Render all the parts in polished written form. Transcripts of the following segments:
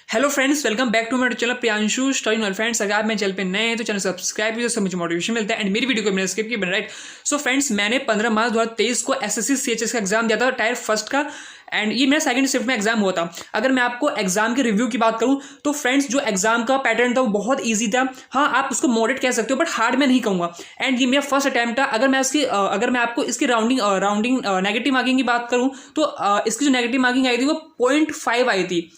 Hello friends, welcome back to my channel Priyanshu study knol. Friends, अगर आप मेरे channel पे नए हैं तो चैनल सब्सक्राइब कीजिए, मुझे मोटिवेशन मिलता है। एंड मेरी वीडियो को मैंने स्किप की बन राइट। सो फ्रेंड्स, मैंने 15 मार्च 2023 को एसएससी सीएचएस का एग्जाम दिया था, टायर फर्स्ट का। एंड ये मेरा सेकंड शिफ्ट में एग्जाम हुआ था। अगर मैं आपको एग्जाम के रिव्यू की बात करूं तो फ्रेंड्स, जो एग्जाम का पैटर्न था वो बहुत ईजी था। हाँ, आप उसको मॉडरेट कह सकते हो, बट हार्ड मैं नहीं कहूँगा। एंड ये मेरा फर्स्ट अटैम्प्ट था। अगर मैं आपको इसकी राउंडिंग नेगेटिव मार्किंग की बात करूं तो इसकी जो नेगेटिव मार्किंग आई थी वो 0.5 आई थी,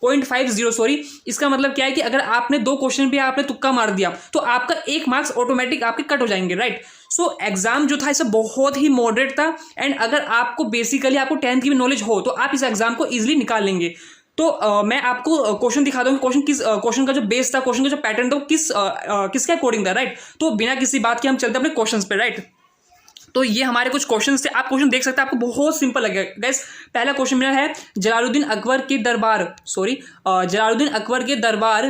0.50 सॉरी। इसका मतलब क्या है कि अगर आपने 2 क्वेश्चन पे आपने तुक्का मार दिया तो आपका 1 मार्क्स ऑटोमेटिक आपके कट हो जाएंगे, राइट। सो एग्जाम जो था इसे बहुत ही मॉडरेट था। एंड अगर आपको बेसिकली आपको 10th की भी नॉलेज हो तो आप इस एग्जाम को इजीली निकाल लेंगे। तो मैं आपको क्वेश्चन दिखा दूंगा, क्वेश्चन का जो बेस था, क्वेश्चन का जो पैटर्न था वो किसके अकॉर्डिंग था, राइट। तो बिना किसी बात के हम चलते अपने क्वेश्चन पे, राइट। तो ये हमारे कुछ क्वेश्चन थे, आप क्वेश्चन देख सकते हैं, आपको बहुत सिंपल लगेगा गाइस। पहला क्वेश्चन मेरा है, जलालुद्दीन अकबर के दरबार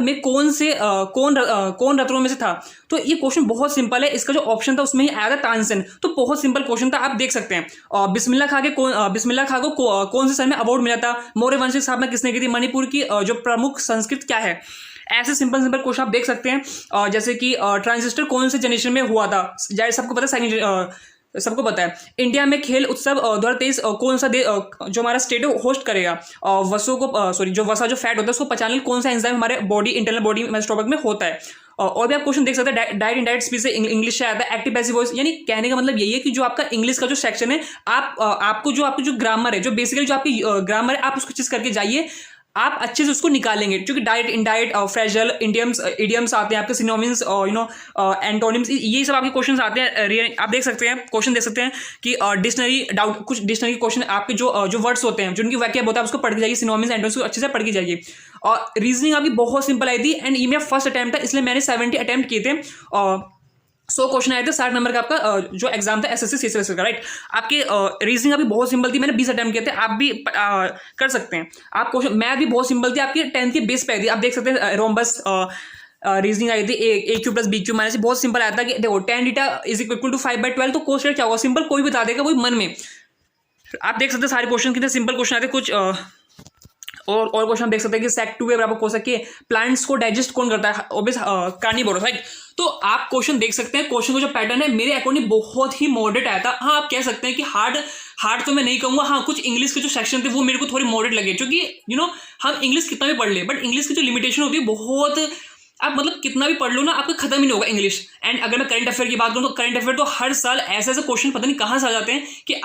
में कौन रत्नों में से था। तो ये क्वेश्चन बहुत सिंपल है। इसका जो ऑप्शन था उसमें ही आया था तानसेन। तो बहुत सिंपल क्वेश्चन था, आप देख सकते हैं। बिस्मिल्लाह खां को कौन से सन में अवार्ड मिला था। मौर्य वंश की स्थापना किसने की थी। मणिपुर की जो प्रमुख संस्कृत क्या है। ऐसे सिंपल क्वेश्चन आप देख सकते हैं। जैसे कि ट्रांजिस्टर कौन से जनरेशन में हुआ था, सबको पता है। इंडिया में खेल उत्सव 2023 कौन सा जो हमारा स्टेट होस्ट करेगा। जो वसा जो फैट होता है उसको पचाने कौन सा एंजाइम हमारे इंटरनल बॉडी में स्टोमक में होता है। और भी आप क्वेश्चन देख सकते हैं, डायरेक्ट इनडायरेक्ट स्पीच से इंग्लिश से आता है। एक्टिव पैसिव वॉइस, यानी कहने का मतलब यही है कि जो आपका इंग्लिश का जो सेक्शन है, आपकी जो ग्रामर है, जो बेसिकली जो आपकी ग्रामर है, आप उसको चीज करके जाइए, आप अच्छे से उसको निकालेंगे। क्योंकि डायरेक्ट इनडायरेक्ट फ्रेजल इडियम्स आते हैं, आपके सिनोनिम्स एंटोनिम्स, ये सब आपके क्वेश्चन आते हैं। आप देख सकते हैं, क्वेश्चन देख सकते हैं कि कुछ डिक्शनरी क्वेश्चन आपके जो वर्ड्स होते हैं, जो उनकी वैक्या होता है, उसको पढ़ के जाइए, सिनोनिम्स एंटोनिम्स को अच्छे से पढ़ के जाइए। और रीजनिंग आपकी बहुत सिंपल आई थी। एंड ये मेरा फर्स्ट अटैम्प्ट था, इसलिए मैंने 70 अटैम्प्ट किए थे। 100 क्वेश्चन आए थे, 60 नंबर का आपका जो एग्जाम था एसएससी सीएचएस का, राइट। आपकी रीजनिंग अभी बहुत सिंपल थी, मैंने 20 अटैम्प्ट किए थे, आप भी कर सकते हैं। आप क्वेश्चन मैथ भी बहुत सिंपल थी, आपकी 10th की बेस पे आई थी। आप देख सकते हैं, रोम्बस रीजनिंग आई थी, a q plus b q minus, बहुत सिंपल आया था कि देखो tan theta is equal to 5/12। तो कोस क्या होगा, सिंपल, कोई बता देगा, वही मन में। आप देख सकते हैं सारे क्वेश्चन कितने सिंपल क्वेश्चन आते हैं। कुछ और क्वेश्चन देख सकते हैं कि सेक 2 है बराबर हो सके, प्लांट्स को डाइजेस्ट कौन करता है, ऑब्वियस कार्निवोरस, राइट। तो आप क्वेश्चन देख सकते हैं, क्वेश्चन का जो पैटर्न है मेरे अकॉर्डिंग बहुत ही मॉडरेट आया था। हाँ, आप कह सकते हैं कि हार्ड तो मैं नहीं कहूंगा। हाँ, कुछ इंग्लिश के जो सेक्शन थे वो मेरे को थोड़े मॉडरेट लगे, क्योंकि हम इंग्लिश कितना भी पढ़ ले, बट इंग्लिश की जो लिमिटेशन होती है बहुत, आप मतलब कितना भी पढ़ लो ना, आपका खत्म ही नहीं होगा इंग्लिश। एंड अगर मैं करंट अफेयर की बात करूँ तो करंट अफेयर तो हर साल ऐसे ऐसे क्वेश्चन पता नहीं कहाँ से आ जाते हैं कि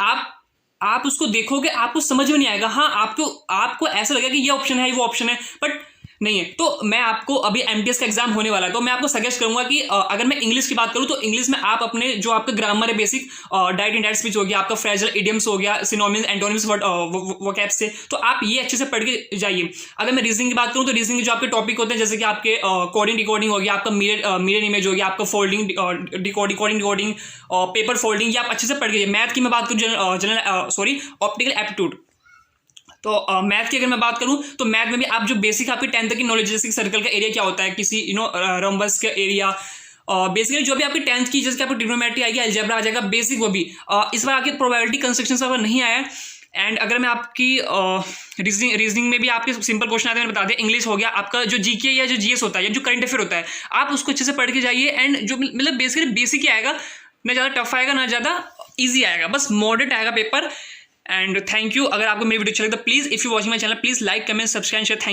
आप उसको देखोगे, आपको समझ में नहीं आएगा। हाँ, आपको ऐसा लगेगा कि ये ऑप्शन है, वो ऑप्शन है, बट नहीं है। तो मैं आपको अभी एमटीएस का एग्जाम होने वाला है, तो मैं आपको सजेस्ट करूंगा कि अगर मैं इंग्लिश की बात करूं तो इंग्लिश में आप अपने जो आपका ग्रामर है, बेसिक डायरेक्ट इनडायरेक्ट स्पीच हो गया, आपका फ्रेजल इडियम्स हो गया, सिनोनिम्स एंटोनिम्स वोकैब्स से, तो आप ये अच्छे से पढ़ के जाइए। अगर मैं रीजनिंग की बात करूं तो रीजनिंग के जो आपके टॉपिक होते हैं, जैसे कि आपके कोडिंग डिकोडिंग हो गया, आपका मिरर इमेज हो गया, आपका फोल्डिंग डिकोडिंग पेपर फोल्डिंग, ये आप अच्छे से पढ़ के जाइए। मैथ की मैं बात करूँ, ऑप्टिकल एप्टीट्यूड, तो मैथ की अगर मैं बात करूं तो मैथ में भी आप जो बेसिक आपकी 10th की नॉलेज, जैसे सर्कल का एरिया क्या होता है, किसी रोम्बस का एरिया, बेसिकली जो भी आपकी 10th की, जैसे आपकी ट्रिग्नोमेट्री आएगी, अलजेब्रा आ जाएगा, बेसिक वो भी। इस बार आपकी प्रोबेबिलिटी कंस्ट्रक्शन से नहीं आया है। एंड अगर मैं आपकी रीजनिंग में भी आपके सिंपल क्वेश्चन आते हैं, मैंने बता दिया। इंग्लिश हो गया, आपका जो जीके या जो जीएस होता है या जो करंट अफेयर होता है, आप उसको अच्छे से पढ़ के जाइए। एंड जो मतलब बेसिकली बेसिक ही आएगा, ना ज़्यादा टफ आएगा ना ज़्यादा ईजी आएगा, बस मॉडरेट आएगा पेपर। And thank you. अगर आपको मेरी वीडियो अच्छा लगे तो please, if you watching my channel, please like, comment, subscribe, share. Thank you.